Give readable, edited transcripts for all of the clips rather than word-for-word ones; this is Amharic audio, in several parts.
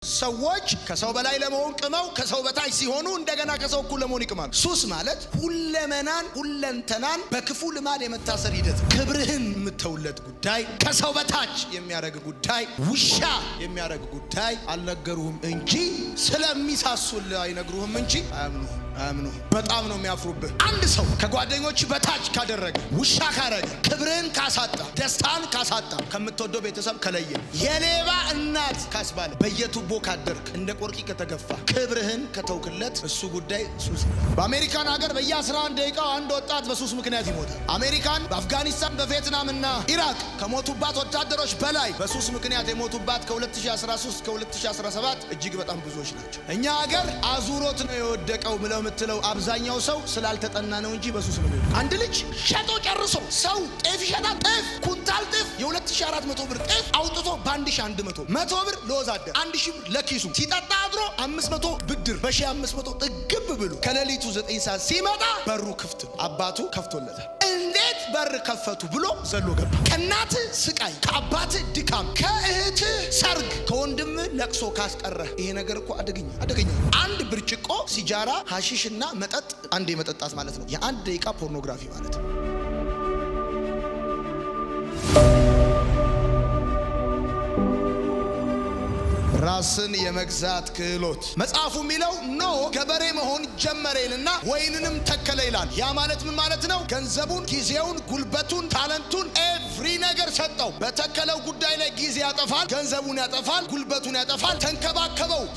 ሰዎች ከሰው በላይ ለመሆን ቅመው ከሰው በታች ሲሆኑ እንደገና ከሰው እኩል ለመሆን ይቅማሉ። ሱስ ማለት ሁለንተናን በክፉ ልማድ የመታሰር ሂደት፣ ክብርህን የምተውለት ጉዳይ፣ ከሰው በታች የሚያረግ ጉዳይ፣ ውሻ የሚያረግ ጉዳይ አልነገሩህም እንጂ ስለሚሳሱልህ አይነግሩህም እንጂ አያምኑህ። በጣም ነው የሚያፍሩብህ። አንድ ሰው ከጓደኞች በታች ካደረገ፣ ውሻ ካረገ፣ ክብርህን ካሳጣ፣ ደስታን ካሳጣ፣ ከምትወደው ቤተሰብ ከለየ፣ የሌባ እናት ካስባለ፣ በየቱቦ ካደርክ፣ እንደ ቆርቂ ከተገፋ፣ ክብርህን ከተውክለት እሱ ጉዳይ ሱስ። በአሜሪካን ሀገር በየ11 ደቂቃው አንድ ወጣት በሱስ ምክንያት ይሞታል። አሜሪካን በአፍጋኒስታን በቪየትናምና ኢራቅ ከሞቱባት ወታደሮች በላይ በሱስ ምክንያት የሞቱባት ከ2013 እስከ 2017 እጅግ በጣም ብዙዎች ናቸው። እኛ ሀገር አዙሮት ነው የወደቀው ብለው ምትለው አብዛኛው ሰው ስላልተጠና ነው እንጂ በሱስ ነው። አንድ ልጅ ሸጦ ጨርሶ ሰው ጤፍ ይሸጣል። ጤፍ ኩንታል ጤፍ የ2400 ብር ጤፍ አውጥቶ በ1100 100 ብር ለወዛደር 1000 ብር ለኪሱ ሲጠጣ አድሮ 500 ብድር በ1500 ጥግብ ብሎ ከሌሊቱ 9 ሰዓት ሲመጣ በሩ ክፍት፣ አባቱ ከፍቶለታል። እንዴት በር ከፈቱ ብሎ ዘሎ ገባ። ከእናት ስቃይ፣ ከአባት ድካም፣ ከእህት ሰርግ፣ ከወንድም ለቅሶ ካስቀረህ ይሄ ነገር እኮ አደገኛ። አንድ ብርጭቆ ሲጃራ ሐሺሽና መጠጥ አንዴ መጠጣት ማለት ነው የ1 ደቂቃ ፖርኖግራፊ ማለት ነው። ራስን የመግዛት ክህሎት መጽሐፉ የሚለው ኖህ ገበሬ መሆን ጀመረና ወይንንም ተከለ ይላል። ያ ማለት ምን ማለት ነው? ገንዘቡን፣ ጊዜውን፣ ጉልበቱን፣ ታለንቱን ኤቭሪ ነገር ሰጠው። በተከለው ጉዳይ ላይ ጊዜ ያጠፋል፣ ገንዘቡን ያጠፋል፣ ጉልበቱን ያጠፋል።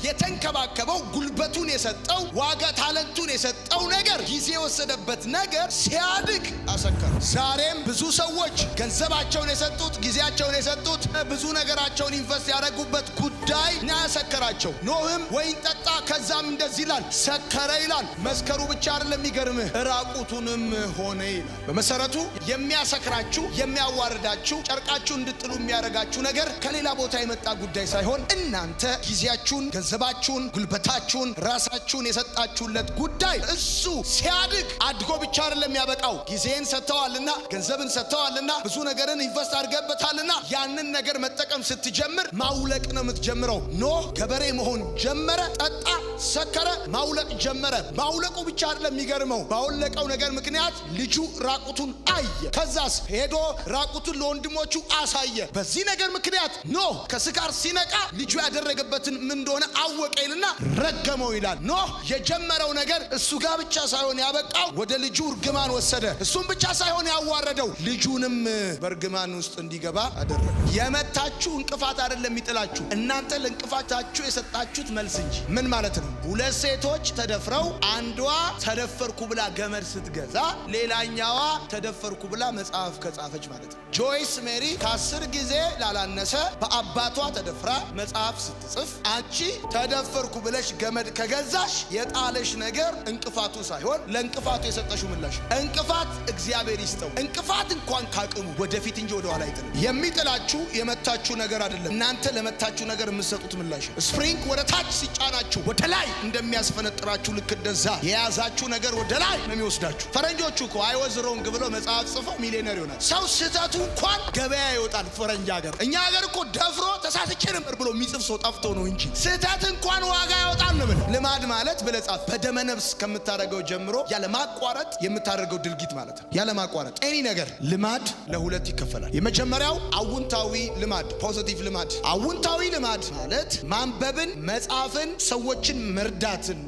የተንከባከበው ጉልበቱን የሰጠው ዋጋ ታለንቱን የሰጠው ነገር ጊዜ የወሰደበት ነገር ሲያድግ አሰከረ። ዛሬም ብዙ ሰዎች ገንዘባቸውን የሰጡት፣ ጊዜያቸውን የሰጡት፣ ብዙ ነገራቸውን ኢንቨስት ያደረጉበት ጉዳይ ያሰከራቸው። ኖህም ወይን ጠጣ፣ ከዛም እንደዚህ ይላል ሰከረ ይላል። መስከሩ ብቻ አይደለም የሚገርምህ ራቁቱንም ሆነ ይላል። በመሰረቱ የሚያሰክራችሁ፣ የሚያዋርዳችሁ፣ ጨርቃችሁ እንድጥሉ የሚያረጋችሁ ነገር ከሌላ ቦታ የመጣ ጉዳይ ሳይሆን እናንተ ጊዜያችሁን፣ ገንዘባችሁን፣ ጉልበታችሁን፣ ራሳችሁን የሰጣችሁለት ጉዳይ እሱ ሲያድግ አድጎ ብቻ አይደለም ያበቃው። ጊዜን ሰጥተዋልና፣ ገንዘብን ሰጥተዋልና፣ ብዙ ነገርን ኢንቨስት አድርገበታልና ያንን ነገር መጠቀም ስትጀምር ማውለቅ ነው የምትጀምረው። ኖህ ገበሬ መሆን ጀመረ፣ ጠጣ፣ ሰከረ፣ ማውለቅ ጀመረ። ማውለቁ ብቻ አይደለም የሚገርመው፣ ባወለቀው ነገር ምክንያት ልጁ ራቁቱን አየ። ከዛስ ሄዶ ራቁቱን ለወንድሞቹ አሳየ። በዚህ ነገር ምክንያት ኖህ ከስካር ሲነቃ ልጁ ያደረገበትን ምን እንደሆነ አወቀ ይልና ረገመው ይላል። ኖህ የጀመረው ነገር እሱ ጋር ብቻ ሳይሆን ያበቃው ወደ ልጁ እርግማን ወሰደ። እሱም ብቻ ሳይሆን ያዋረደው ልጁንም በእርግማን ውስጥ እንዲገባ አደረገ። የመታችሁ እንቅፋት አይደለም የሚጥላችሁ፣ እናንተ ለእንቅፋታችሁ የሰጣችሁት መልስ እንጂ። ምን ማለት ነው? 2 ሴቶች ተደፍረው አንዷ ተደፈርኩ ብላ ገመድ ስትገዛ ሌላኛዋ ተደፈርኩ ብላ መጽሐፍ ከጻፈች ማለት ነው። ጆይስ ሜሪ ከ10 ጊዜ ላላነሰ በአባቷ ተደፍራ መጽሐፍ ስትጽፍ አንቺ ተደፈርኩ ብለሽ ገመድ ከገዛሽ የጣለሽ ነገር እንቅፋቱ ሳይሆን ለእንቅፋቱ የሰጠሽው ምላሽ። እንቅፋት እግዚአብሔር ይስጠው። እንቅፋት እንኳን ካቅሙ ወደፊት እንጂ ወደ ኋላ አይጥልም። የሚጥላችሁ የመታችሁ ነገር አይደለም፣ እናንተ ለመታችሁ ነገር የምትሰጡት ምላሽ። ስፕሪንግ ወደ ታች ሲጫናችሁ ወደ ላይ እንደሚያስፈነጥራችሁ ልክ እንደዛ የያዛችሁ ነገር ወደ ላይ ነው የሚወስዳችሁ። ፈረንጆቹ እኮ አይ ዋዝ ሮንግ ብሎ መጽሐፍ ጽፈው ሚሊዮነር ይሆናል። ሰው ስህተቱ እንኳን ገበያ ይወጣል። ፈረንጅ ሀገር፣ እኛ ሀገር እኮ ደፍሮ ተሳስቼ ነበር ብሎ የሚጽፍ ሰው ጠፍቶ ነው እንጂ ስህተት እንኳን ዋጋ ያወጣል ነው። ልማድ ማለት ብለጻፍ በደመ ነፍስ ከምታደርገው ጀምሮ ያለ ማቋረጥ የምታደርገው ድርጊት ማለት ነው። ያለ ማቋረጥ ኤኒ ነገር። ልማድ ለ2 ይከፈላል። የመጀመሪያው አውንታዊ ልማድ፣ ፖዚቲቭ ልማድ። አውንታዊ ልማድ ማለት ማንበብን፣ መጻፍን፣ ሰዎችን መርዳትን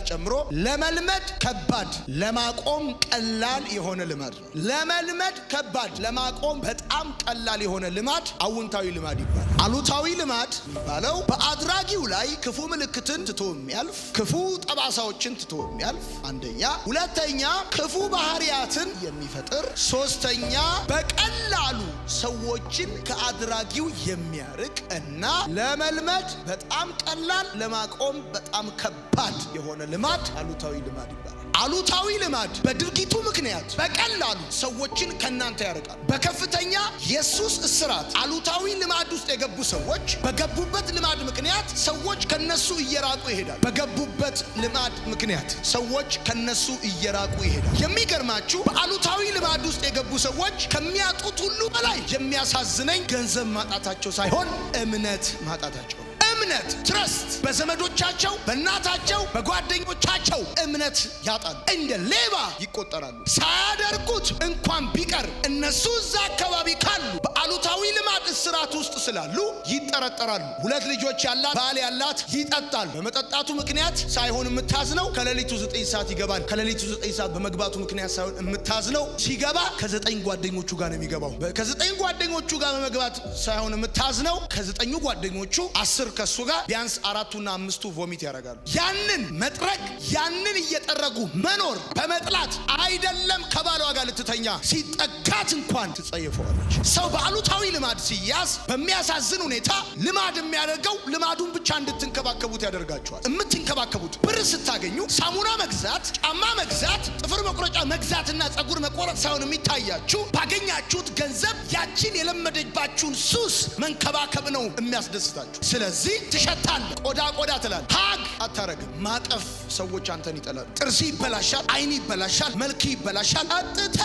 ጨምሮ ለመልመድ ከባድ ለማቆም ቀላል የሆነ ልማድ ነው። ለመልመድ ከባድ ለማቆም በጣም ቀላል የሆነ ልማድ አውንታዊ ልማድ ይባላል። አሉታዊ ልማድ የሚባለው በአድራጊው ላይ ክፉ ምልክትን ትቶ የሚያልፍ፣ ክፉ ጠባሳዎችን ትቶ የሚያልፍ አንደኛ፣ ሁለተኛ ክፉ ባህሪያትን የሚፈጥር፣ ሶስተኛ በቀላሉ ሰዎችን ከአድራጊው የሚያርቅ እና ለመልመድ በጣም ቀላል ለማቆም በጣም ከባድ የሆነ ልማድ አሉታዊ ልማድ ይባላል። አሉታዊ ልማድ በድርጊቱ ምክንያት በቀላሉ ሰዎችን ከናንተ ያርቃል። በከፍተኛ የሱስ እስራት አሉታዊ ልማድ ውስጥ የገቡ ሰዎች በገቡበት ልማድ ምክንያት ሰዎች ከነሱ እየራቁ ይሄዳል። በገቡበት ልማድ ምክንያት ሰዎች ከነሱ እየራቁ ይሄዳል። የሚገርማችሁ በአሉታዊ ልማድ ውስጥ የገቡ ሰዎች ከሚያጡት ሁሉ በላይ የሚያሳዝነኝ ገንዘብ ማጣታቸው ሳይሆን እምነት ማጣታቸው። እምነት ትረስት በዘመዶቻቸው፣ በእናታቸው፣ በጓደኞቻቸው እምነት ያጣሉ። እንደ ሌባ ይቆጠራሉ። ሳያደርጉት እንኳን ቢቀር እነሱ እዛ አካባቢ ካሉ በአሉታዊ ልማድ እስራት ውስጥ ስላሉ ይጠረጠራሉ። 2 ልጆች ያላት ባል ያላት ይጠጣል። በመጠጣቱ ምክንያት ሳይሆን የምታዝነው ከሌሊቱ 9 ሰዓት ይገባል። ከሌሊቱ 9 ሰዓት በመግባቱ ምክንያት ሳይሆን የምታዝነው ሲገባ ከ9 ጓደኞቹ ጋር ነው የሚገባው። ከ9 ጓደኞቹ ጋር በመግባት ሳይሆን የምታዝነው ከ9 ጓደኞቹ 10 ከሱ ጋር ቢያንስ 4ና 5ቱ ቮሚት ያደርጋሉ። ያንን መጥረግ ያንን እየጠረጉ መኖር በመጥላት አይደለም ከባሏ ጋር ልትተኛ ሲጠጋት እንኳን ትጸየፈዋለች። ሰው በአሉታዊ ልማድ ሲያዝ በሚያሳዝን ሁኔታ ልማድ የሚያደርገው ልማዱን ብቻ እንድትንከባከቡት ያደርጋቸዋል። የምትንከባከቡት ብር ስታገኙ ሳሙና መግዛት፣ ጫማ መግዛት፣ ጥፍር መቁረጫ መግዛትና ጸጉር መቆረጥ ሳይሆን የሚታያችሁ ባገኛችሁት ገንዘብ ያችን የለመደባችሁን ሱስ መንከባከብ ነው የሚያስደስታችሁ። ስለዚህ ትሸታለህ፣ ቆዳ ትላለህ፣ ሀግ አታረግም። ማቀፍ ሰዎች አንተን ይጠላሉ። ጥርስ ይበላሻል፣ አይን ይበላሻል፣ መልክ ይበላሻል። አጥተ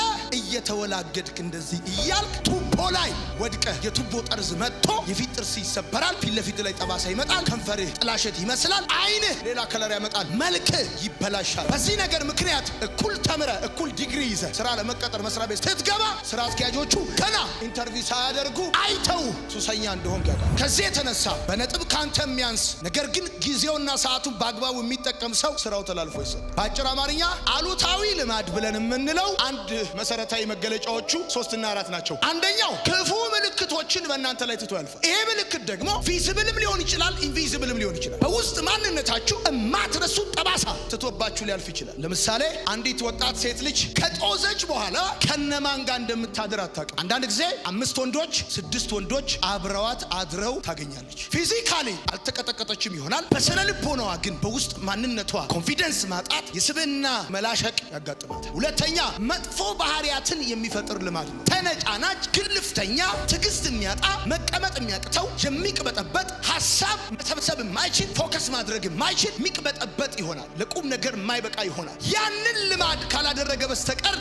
እየተወላገድክ እንደዚህ እያልክ ቱቦ ላይ ወድቀህ የቱቦ ጠርዝ መጥቶ የፊት ጥርስ ይሰበራል፣ ፊት ለፊት ላይ ጠባሳ ይመጣል፣ ከንፈርህ ጥላሸት ይመስላል፣ አይንህ ሌላ ከለር ያመጣል፣ መልክህ ይበላሻል። በዚህ ነገር ምክንያት እኩል ተምረ እኩል ዲግሪ ይዘ ስራ ለመቀጠር መስሪያ ቤት ስትገባ ስራ አስኪያጆቹ ገና ኢንተርቪው ሳያደርጉ አይተው ሱሰኛ እንደሆንክ ያውቃል። ከዚህ የተነሳ በነጥብ ካንተ የሚያንስ ነገር ግን ጊዜውና ሰዓቱን በአግባቡ የሚጠቀም ሰው ስራው ተላልፎ ይሰጣል። በአጭር አማርኛ አሉታዊ ልማድ ብለን የምንለው አንድ መሰረታዊ መገለጫዎቹ 3 እና 4 ናቸው። አንደኛው ክፉ ምልክቶችን በእናንተ ላይ ትቶ ያልፋል። ይሄ ምልክት ደግሞ ቪዚብልም ሊሆን ይችላል፣ ኢንቪዚብልም ሊሆን ይችላል። በውስጥ ማንነታችሁ እማትረሱት ጠባሳ ትቶባችሁ ሊያልፍ ይችላል። ለምሳሌ አንዲት ወጣት ሴት ልጅ ከጦዘች በኋላ ከነማን ጋር እንደምታድር አታውቅም። አንዳንድ ጊዜ 5 ወንዶች 6 ወንዶች አብረዋት አድረው ታገኛለች። ፊዚካሊ አልተቀጠቀጠችም ይሆናል። በስነ ልቦናዋ ግን በውስጥ ማንነቷ ኮንፊደንስ ማጣት፣ የስብዕና መላሸቅ ያጋጥማታል። ሁለተኛ መጥፎ ባህሪያትን የሚፈጥር ልማድ ነው። ተነጫናጭ፣ ግልፍተኛ፣ ትዕግስት የሚያጣ፣ መቀመጥ የሚያቅተው፣ የሚቅበጠበጥ፣ ሀሳብ መሰብሰብ የማይችል፣ ፎከስ ማድረግ የማይችል የሚቅበጠበጥ ይሆናል። ለቁም ነገር የማይበቃ ይሆናል። ያንን ልማድ ካላደረገ በስተቀር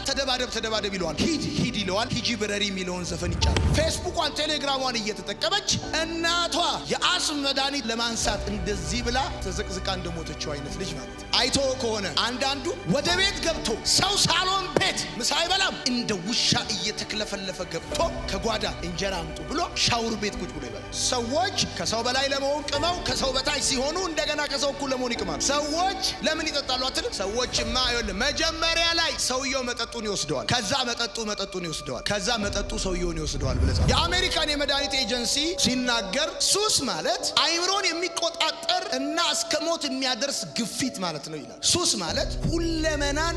ተደባደብ ይለዋል፣ ሂድ ይለዋል። ሂጂ ብረሪ የሚለውን ዘፈን ይጫላል። ፌስቡኳን፣ ቴሌግራሟን እየተጠቀመች እናቷ የአስም መድኃኒት ለማንሳት እንደዚህ ብላ ተዘቅዝቃ እንደሞተችው አይነት ልጅ ማለት ነው። አይቶ ከሆነ አንዳንዱ ወደ ቤት ገብቶ ሰው ሳሎን ቤት ምሳ አይበላም፣ እንደ ውሻ እየተክለፈለፈ ገብቶ ከጓዳ እንጀራ አምጡ ብሎ ሻውር ቤት ቁጭ ብሎ ይበላል። ሰዎች ከሰው በላይ ለመሆን ቅመው ከሰው በታች ሲሆኑ እንደገና ከሰው እኩል ለመሆን ይቅማሉ። ሰዎች ለምን ይጠጣሉ አትልም? ሰዎችማ ይኸውልህ መጀመሪያ ላይ ሰውየው መጠጡን ይወስደዋል፣ ከዛ መጠጡን ይወስደዋል፣ ከዛ መጠጡ ሰውየውን ይወስደዋል ብለህ የአሜሪካን የመድኃኒት ኤጀንሲ ሲናገር ሱስ ማለት አይምሮን የሚቆጣጠር እና እስከ ሞት የሚያደርስ ግፊት ማለት ነው ይላል። ሱስ ማለት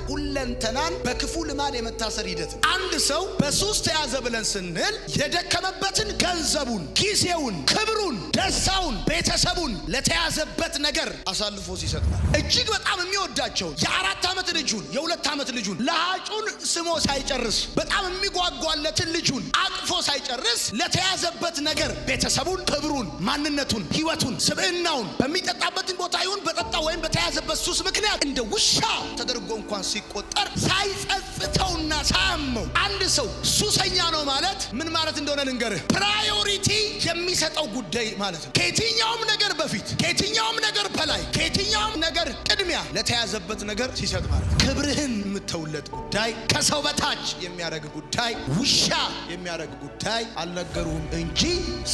ሁለንተናን በክፉ ልማድ የመታሰር ሂደት ነው። አንድ ሰው በሱስ ተያዘ ብለን ስንል የደከመበትን ገንዘቡን፣ ጊዜውን፣ ክብሩን፣ ደስታውን፣ ቤተሰቡን ለተያዘበት ነገር አሳልፎ ሲሰጥ እጅግ በጣም የሚወዳቸውን የ4 ዓመት ልጁን የ2 ዓመት ልጁን ለሃጩን ስሞ ሳይጨርስ በጣም የሚጓጓለትን ልጁን አቅፎ ሳይጨርስ ለተያዘበት ነገር ቤተሰቡን፣ ክብሩን፣ ማንነቱን፣ ህይወቱን፣ ስብዕናውን በሚጠጣበትን ቦታ ይሁን በጠጣ ወይም በተያዘበት ሱስ ምክንያት እንደ ውሻ ተደርጎ እንኳን ሲቆጠር ሳይጸጽተውና ሳያመው አንድ ሰው ሱሰኛ ነው ማለት ምን ማለት እንደሆነ ልንገርህ። ፕራዮሪቲ የሚሰጠው ጉዳይ ማለት ነው። ከየትኛውም ነገር በፊት፣ ከየትኛውም ነገር በላይ፣ ከየትኛውም ነገር ቅድሚያ ለተያዘበት ነገር ሲሰጥ ማለት ነው። ክብርህን የምተውለት ጉዳይ፣ ከሰው በታች የሚያደርግ ጉዳይ፣ ውሻ የሚያደርግ ጉዳይ አልነገሩህም እንጂ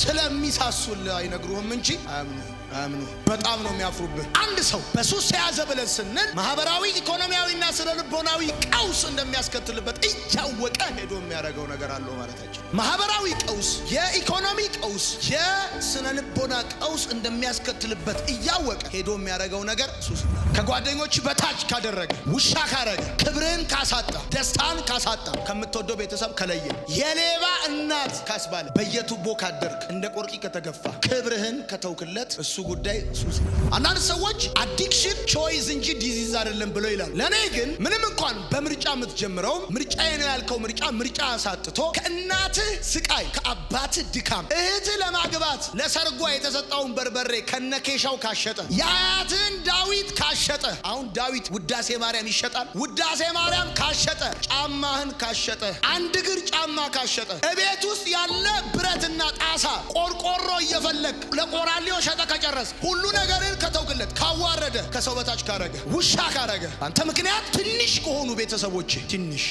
ስለሚሳሱልህ አይነግሩህም እንጂ አያምኑ። በጣም ነው የሚያፍሩብህ። አንድ ሰው በሱስ ተያዘ ብለን ስንል ማህበራዊ፣ ኢኮኖሚያዊና ስነ ልቦናዊ ቀውስ እንደሚያስከትልበት እያወቀ ሄዶ የሚያደርገው ነገር አለው ማለታችን። ማህበራዊ ቀውስ፣ የኢኮኖሚ ቀውስ፣ የስነ ልቦና ቀውስ እንደሚያስከትልበት እያወቀ ሄዶ የሚያደርገው ነገር ሱስ ነው። ከጓደኞች በታች ካደረገ፣ ውሻ ካረገ፣ ክብርን ካሳጣ፣ ደስታን ካሳጣ፣ ከምትወደው ቤተሰብ ከለየ፣ የሌባ እናት ካስባለ፣ በየቱቦ ካደርክ፣ እንደ ቆርቂ ከተገፋ፣ ክብርህን ከተውክለት እሱ ጉዳይ ሱስ። አንዳንድ ሰዎች አዲክሽን ቾይዝ እንጂ ዲዚዝ አይደለም ብለው ይላሉ። ለኔ ግን ምንም እንኳን በምርጫ የምትጀምረው ምርጫዬ ነው ያልከው ምርጫ አሳጥቶ ከእናትህ ስቃይ ከአባትህ ድካም እህትህ ለማግባት ለሰርጓ የተሰጣውን በርበሬ ከነኬሻው ካሸጠ የአያትህን ዳዊት ካሸጠ አሁን ዳዊት ውዳሴ ማርያም ይሸጣል። ውዳሴ ማርያም ካሸጠ ጫማህን ካሸጠ አንድ እግር ጫማ ካሸጠ እቤት ውስጥ ያለ ብረትና ጣሳ ቆርቆሮ እየፈለግ ለቆራሌው ሸጠ ከጨረስ ሁሉ ነገርን ከተውክለት ካዋረደ ከሰው በታች ካረገ ውሻ ካረገ አንተ ምክንያት ትንሽ ከሆኑ ቤተሰቦች ትንሽ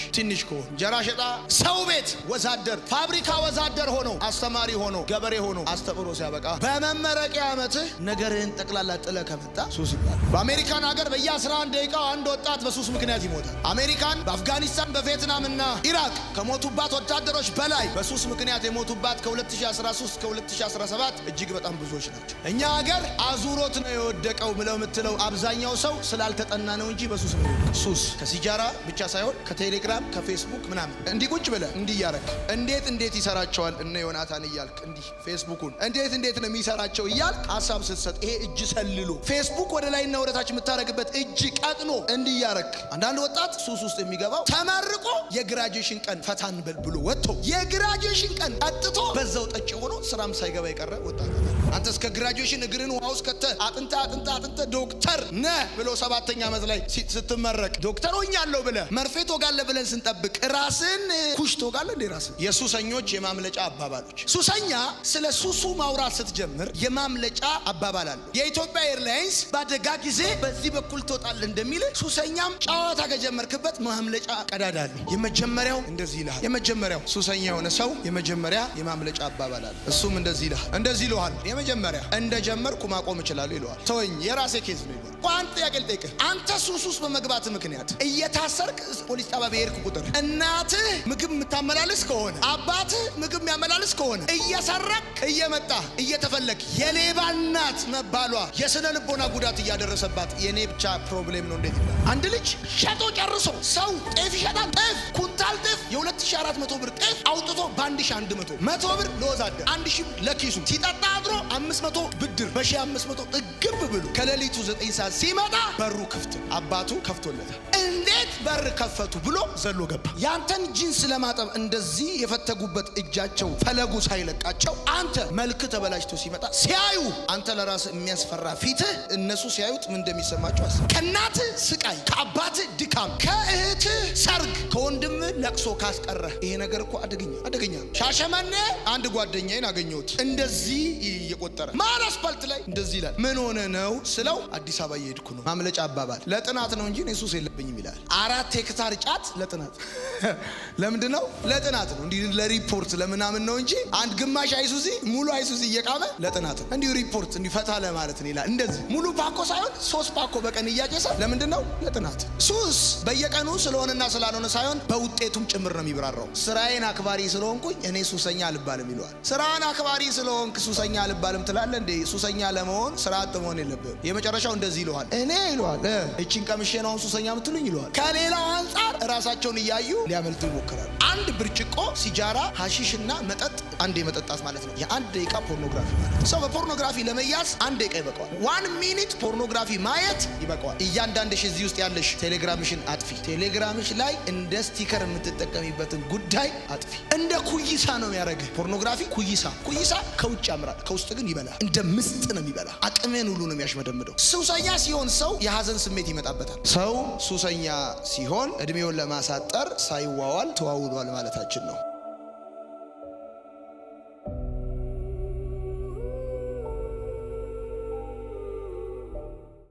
ከሆኑ እንጀራ ሸጣ ሰው ቤት ወዛደር ፋብሪካ ወዛደር ሆኖ አስተማሪ ሆኖ ገበሬ ሆኖ አስተምሮ ሲያበቃ በመመረቂያ ዓመትህ ነገርህን ጠቅላላ ጥለ ከመጣ ሱስ ይባላል። በአሜሪካን ሀገር በየ11 ደቂቃው አንድ ወጣት በሱስ ምክንያት ይሞታል። አሜሪካን በአፍጋኒስታን በቪየትናምና ኢራቅ ከሞቱባት ወታደሮች በላይ በሱስ ምክንያት የሞቱባት ከ2013 እስከ 2017 እጅግ በጣም ብዙዎች ናቸው። እኛ ሀገር አዙሮት ነው የወደቀው ብለው የምትለው አብዛኛው ሰው ስላልተጠና ነው እንጂ በሱስ ነው። ሱስ ከሲጃራ ብቻ ሳይሆን ከቴሌግራም ከፌስቡክ ምናምን እንዲህ ቁጭ ብለህ እንዲህ እያረክ እንዴት ይሰራቸዋል እነ ዮናታን እያልክ እንዲህ ፌስቡኩን እንዴት ነው የሚሰራቸው እያልክ ሀሳብ ስትሰጥ ይሄ እጅ ሰልሎ ፌስቡክ ወደ ላይና ወደ ታች የምታረግበት እጅ ቀጥኖ እንዲህ እያረክ አንዳንድ ወጣት ሱስ ውስጥ የሚገባው ተመርቆ የግራጁዌሽን ቀን ፈታን በል ብሎ ወጥቶ የግራጁዌሽን ቀን አጥቶ በዛው ጠጭ ሆኖ ስራም ሳይገባ የቀረ ወጣት። አንተ እስከ ግራጁዌሽን እግርን ውሃ ውስጥ ከተህ አጥንተ ዶክተር ነህ ብሎ 7ኛ ዓመት ላይ ስትመረቅ ዶክተር ሆኛለሁ ብለህ መርፌ ትወጋለህ ብለን ስንጠብቅ ራስን ኩሽ ትወጋለህ እንዴ? ራስን የሱሰኞች የማምለጫ አባባሎች። ሱሰኛ ስለ ሱሱ ማውራት ስትጀምር የማምለጫ አባባል አለ። የኢትዮጵያ ኤርላይንስ ባደጋ ጊዜ በዚህ በኩል ትወጣለህ እንደሚል ሱሰኛም ጨዋታ ከጀመርክበት ማምለጫ ቀዳዳ አለ። የመጀመሪያው እንደዚህ ይልሃል። የመጀመሪያው ሱሰኛ የሆነ ሰው የመጀመሪያ የማምለጫ አባባል አለ። እሱም እንደዚህ ይልሃል። የመጀመሪያ እንደጀመርኩ ማቆም እችላለሁ ይለዋል። ተወኝ የራሴ ኬዝ ነው ይለዋል። ቋንጥ ጥያቄ ልጠይቅህ። አንተ ሱስ ውስጥ በመግባት ምክንያት እየታሰርክ ፖሊስ ጣቢያ በሄድክ ቁጥር እናትህ ምግብ የምታመላልስ ከሆነ አባትህ ምግብ የሚያመላልስ ከሆነ እየሰረክ እየመጣ እየተፈለክ የሌባ እናት መባሏ የስነ ልቦና ጉዳት እያደረሰባት የኔ ብቻ ፕሮብሌም ነው እንዴት ይባላል? አንድ ልጅ ሸጦ ጨርሶ ሰው ጤፍ ይሸጣል። ጤፍ ኩንታል ጤፍ የ2400 ብር ጤፍ አውጥቶ በ1100 100 ብር ለወዛደር 1000 ለኪሱ ሲጠጣ አድሮ 500 ብድር በ1500 ጥግብ ብሎ ከሌሊቱ 9 ሰዓት ሲመጣ በሩ ክፍት አባቱ ከፍቶለታል። እንዴት በር ከፈቱ ብሎ ዘሎ ገባ። ያንተን ጂንስ ለማጠብ እንደዚህ የፈተጉበት እጃቸው ፈለጉ ሳይለቃቸው አንተ መልክ ተበላሽቶ ሲመጣ ሲያዩ አንተ ለራስ የሚያስፈራ ፊትህ እነሱ ሲያዩት ምን እንደሚሰማቸው አስብ። ከእናትህ ስቃይ ከአባትህ ድካም ከእህትህ ሰርግ ከወንድም ለቅሶ ካስቀረህ ይሄ ነገር እኮ አደገኛ ነው። ሻሸመኔ አንድ ጓደኛዬን አገኘሁት እንደዚህ እየቆጠረ ማን አስፋልት ላይ እንደዚህ ይላል። ምን ሆነ ነው ስለው አዲስ አበባ እየሄድኩ ነው። ማምለጫ አባባል ለጥናት ነው እንጂ እኔ ሱስ የለብኝም ይላል። 4 ሄክታር ጫት ለጥናት ለምንድን ነው? ለጥናት ነው። እንዲህ ለሪፖርት ለምናምን ነው እንጂ አንድ ግማሽ አይሱዚ ሙሉ አይሱዚ እየቃመ ለጥናት ነው። እንዲሁ ሪፖርት እንዲህ ፈታ ለማለት ነው ይላል። እንደዚህ ሙሉ ፓኮ ሳይሆን 3 ፓኮ በቀን እያጨሰ ለምንድን ነው? ለጥናት። ሱስ በየቀኑ ስለሆነና ስላልሆነ ሳይሆን በውጤቱም ጭምር ነው የሚብራራው። ስራዬን አክባሪ ስለሆንኩኝ እኔ ሱሰኛ አልባልም ይለዋል። ስራን አክባሪ ስለሆንክ ሱሰኛ አልባልም ትላለህ እንዴ? ሱሰኛ ለመሆን ስራ አጥ መሆን የለብህም። የመጨረሻው እንደዚህ ይለዋል። እኔ ይለዋል እቺን ቀምሼ ነው ሱሰኛ የምትሉኝ ይለዋል። ከሌላው አንጻር ራሳቸውን እያዩ ሊያመልጡ ይሞክራሉ። አንድ ብርጭቆ ሲጃራ ሐሺሽና መጠጥ አንዴ መጠጣት ማለት ነው የ1 ደቂቃ ፖርኖግራፊ ማለት። ሰው በፖርኖግራፊ ለመያዝ 1 ደቂቃ ይበቃዋል። 1 ሚኒት ፖርኖግራፊ ማየት ይበቃዋል። እያንዳንድሽ እዚህ ውስጥ ያለሽ ቴሌግራምሽን አጥፊ። ቴሌግራምሽ ላይ እንደ ስቲከር የምትጠቀሚበትን ጉዳይ አጥፊ። እንደ ኩይሳ ነው የሚያደርግህ ፖርኖግራፊ። ኩይሳ ከውጭ ያምራል፣ ከውስጥ ግን ይበላል። እንደ ምስጥ ነው የሚበላ። አቅሜን ሁሉ ነው የሚያሽመደምደው። ሱሰኛ ሲሆን ሰው የሀዘን ስሜት ይመጣበታል። ሰው ሱሰኛ ሲሆን እድሜውን ለማሳጠር ሳይዋዋል ተዋውሏል ማለታችን ነው።